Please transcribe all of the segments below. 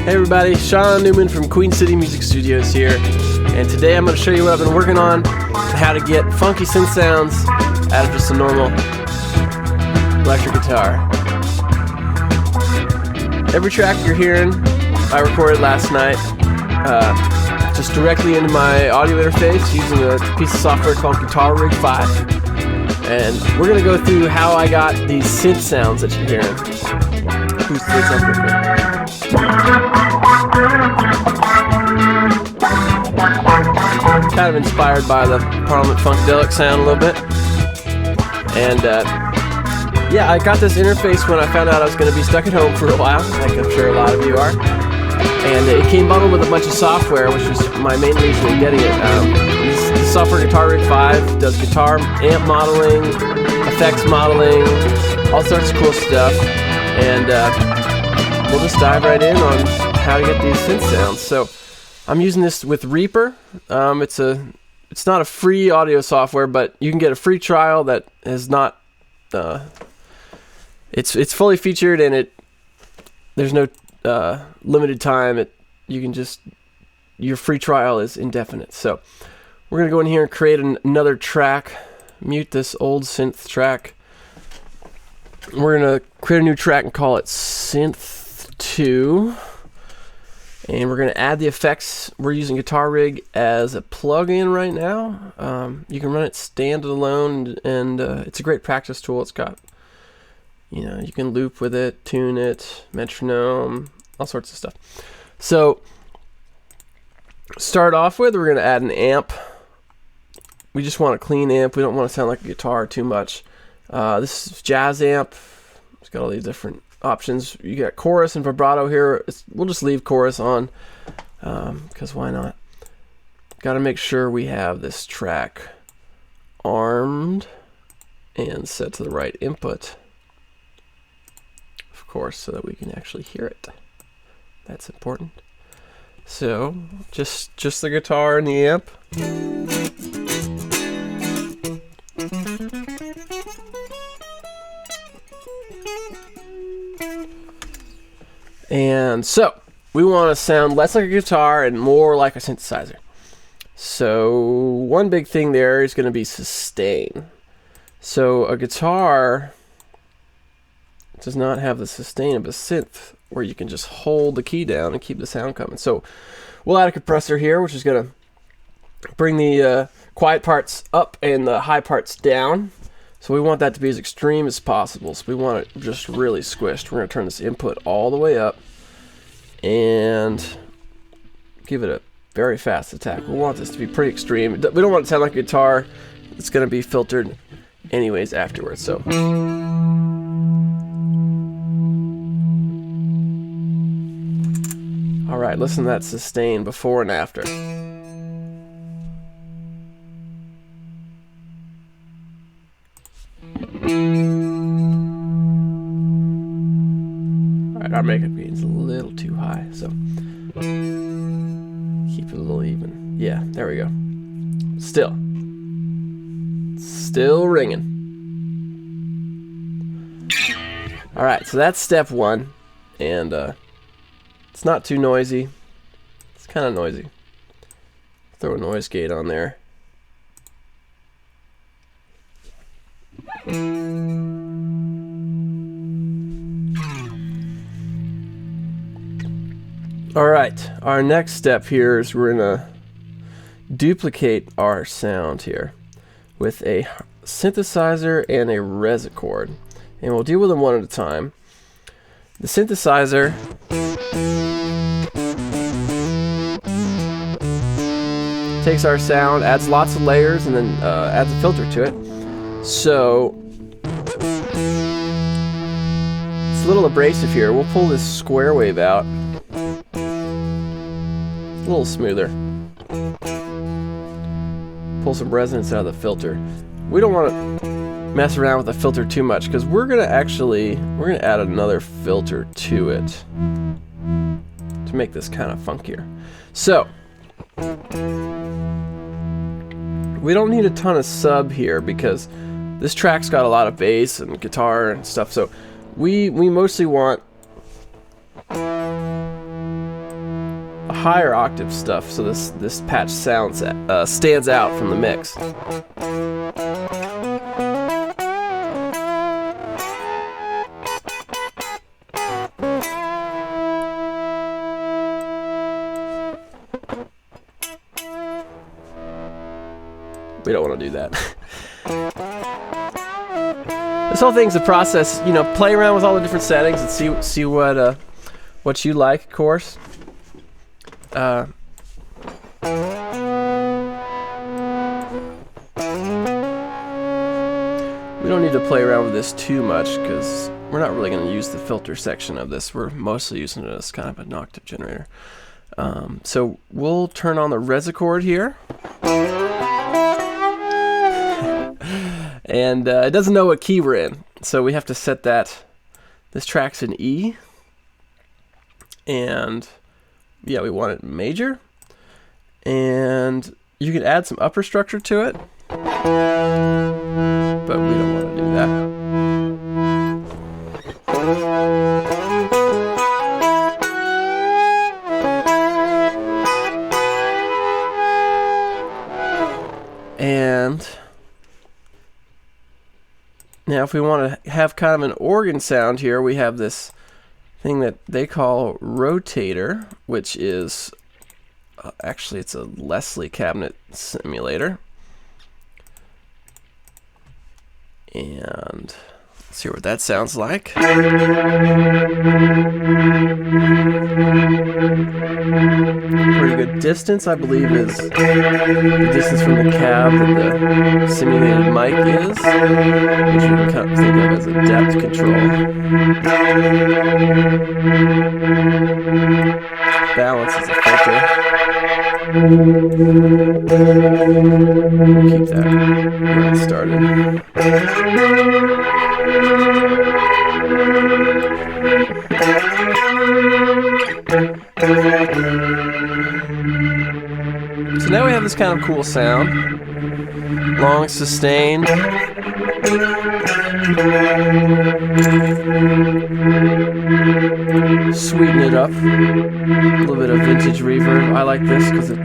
Hey everybody, Sean Newman from Queen City Music Studios here, and today I'm going to show you what I've been working on and how to get funky synth sounds out of just a normal electric guitar. Every track you're hearing, I recorded last night, just directly into my audio interface using a piece of software called Guitar Rig 5, and we're going to go through how I got these synth sounds that you're hearing. Who's this up with me? Kind of inspired by the Parliament Funkadelic sound a little bit. And yeah, I got this interface when I found out I was going to be stuck at home for a while, like I'm sure a lot of you are. And it came bundled with a bunch of software, which was my main reason in getting it. This software, Guitar Rig 5, does guitar amp modeling, effects modeling, all sorts of cool stuff. And we'll just dive right in on how to get these synth sounds. So I'm using this with Reaper. It's not a free audio software, but you can get a free trial that is not. It's fully featured, and there's no limited time. Your free trial is indefinite. So we're gonna go in here and create another track. Mute this old synth track. We're gonna create a new track and call it Synth 2. And we're going to add the effects. We're using Guitar Rig as a plug-in right now. You can run it standalone, and it's a great practice tool. It's got, you can loop with it, tune it, metronome, all sorts of stuff. So, start off with, we're going to add an amp. We just want a clean amp. We don't want to sound like a guitar too much. This is jazz amp. It's got all these different options. You got chorus and vibrato here. We'll just leave chorus on because why not? Got to make sure we have this track armed and set to the right input, of course, so that we can actually hear it. That's important. So just the guitar and the amp. And so, we want to sound less like a guitar and more like a synthesizer. So, one big thing there is going to be sustain. So, a guitar does not have the sustain of a synth, where you can just hold the key down and keep the sound coming. So, we'll add a compressor here, which is going to bring the quiet parts up and the high parts down. So we want that to be as extreme as possible. So we want it just really squished. We're going to turn this input all the way up and give it a very fast attack. We want this to be pretty extreme. We don't want it to sound like a guitar. It's going to be filtered anyways afterwards. So all right, listen to that sustain before and after. Alright, our makeup gain's a little too high, so keep it a little even. Yeah, there we go. Still ringing. Alright, so that's step one, and it's not too noisy. It's kind of noisy. Throw a noise gate on there. Alright, our next step here is we're going to duplicate our sound here with a synthesizer and a resicord. And we'll deal with them one at a time. The synthesizer takes our sound, adds lots of layers, and then adds a filter to it. So it's a little abrasive here. We'll pull this square wave out. A little smoother. Pull some resonance out of the filter. We don't want to mess around with the filter too much because we're gonna add another filter to it to make this kind of funkier. So we don't need a ton of sub here because this track's got a lot of bass and guitar and stuff. So we mostly want higher octave stuff, so this patch stands out from the mix. We don't want to do that. This whole thing's a process, you know. Play around with all the different settings and see what you like, of course. We don't need to play around with this too much because we're not really going to use the filter section of this. We're mostly using it as kind of an octave generator. So we'll turn on the resichord here. And it doesn't know what key we're in, so we have to set that. This track's in E, and yeah, we want it major. And you can add some upper structure to it, but we don't want to do that. And now if we want to have kind of an organ sound here, we have this thing that they call Rotator, which is actually it's a Leslie cabinet simulator. And let's hear what that sounds like. Pretty good distance, I believe, is the distance from the cab that the simulated mic is, which you can kind of think of as a depth control. Balance is a filter. Keep that where it started. So now we have this kind of cool sound. Long sustain. Sweeten it up. A little bit of vintage reverb. I like this because it,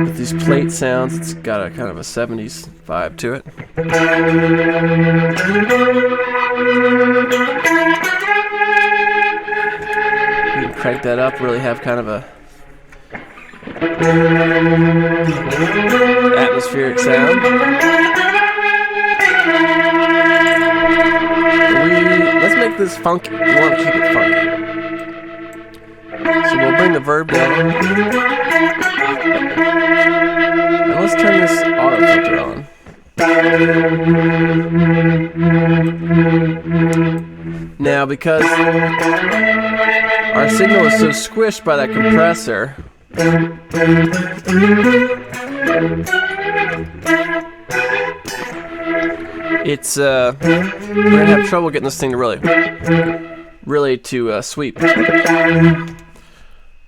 with these plate sounds, it's got a kind of a 70s vibe to it. You can crank that up, really have kind of a atmospheric sound. Let's make this funky. We want to keep it funky. So we'll bring the verb down. And let's turn this auto filter on. Now, because our signal is so squished by that compressor, it's we're gonna have trouble getting this thing to really sweep.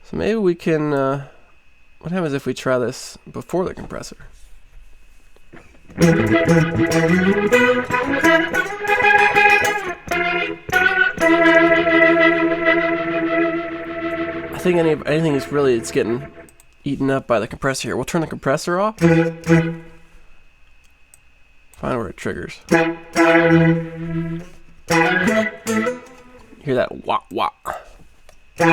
So maybe we can. What happens if we try this before the compressor? I think anything is really, it's getting eaten up by the compressor here. We'll turn the compressor off. Find where it triggers. Hear that wah wah. We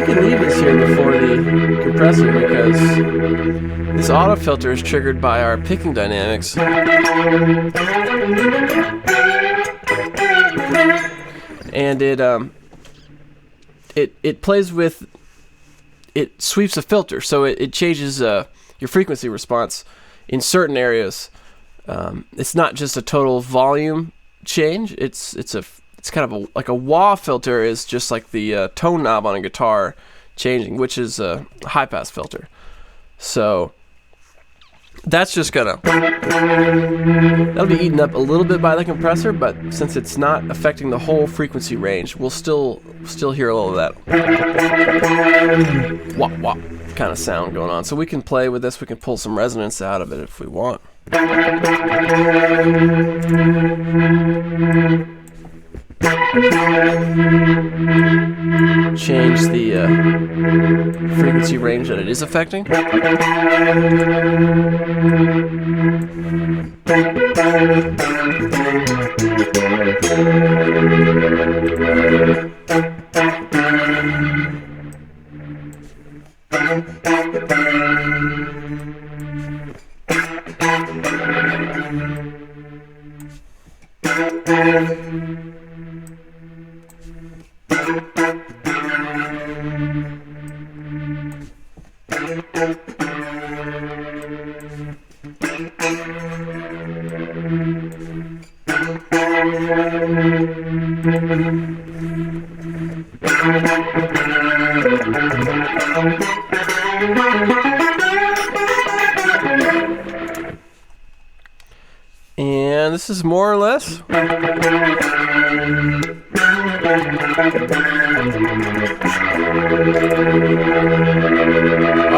can leave this here before the compressor because this auto filter is triggered by our picking dynamics. And it plays with, it sweeps a filter, so it changes your frequency response in certain areas. It's not just a total volume change. It's kind of like a wah filter is just like the tone knob on a guitar changing, which is a high pass filter. So that's just that'll be eaten up a little bit by the compressor, but since it's not affecting the whole frequency range, we'll still Still hear a little of that wop wop kind of sound going on. So we can play with this. We can pull some resonance out of it if we want. Change the frequency range that it is affecting. And this is more or less our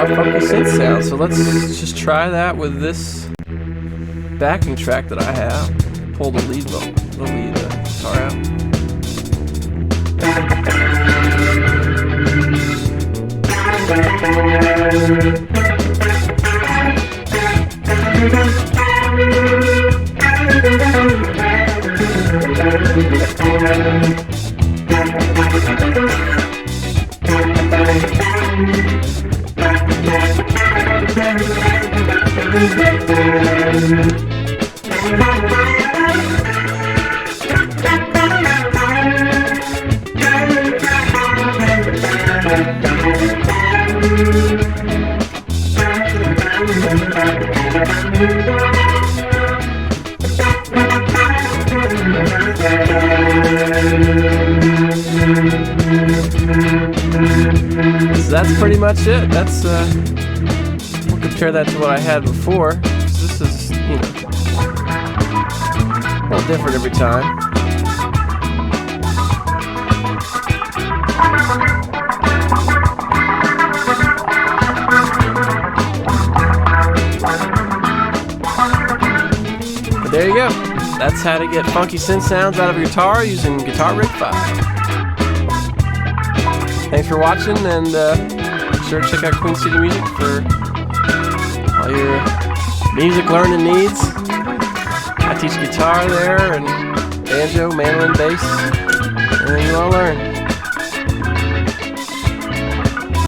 funky synth sound. So let's just try that with this backing track that I have. Pull the lead guitar out. So that's pretty much it. That's we'll compare that to what I had before. This is, you know, a little different every time. But there you go. That's how to get funky synth sounds out of your guitar using Guitar Rig 5. Thanks for watching, and be sure to check out Queen City Music for all your music learning needs. I teach guitar there, and banjo, mandolin, bass, anything you want to learn.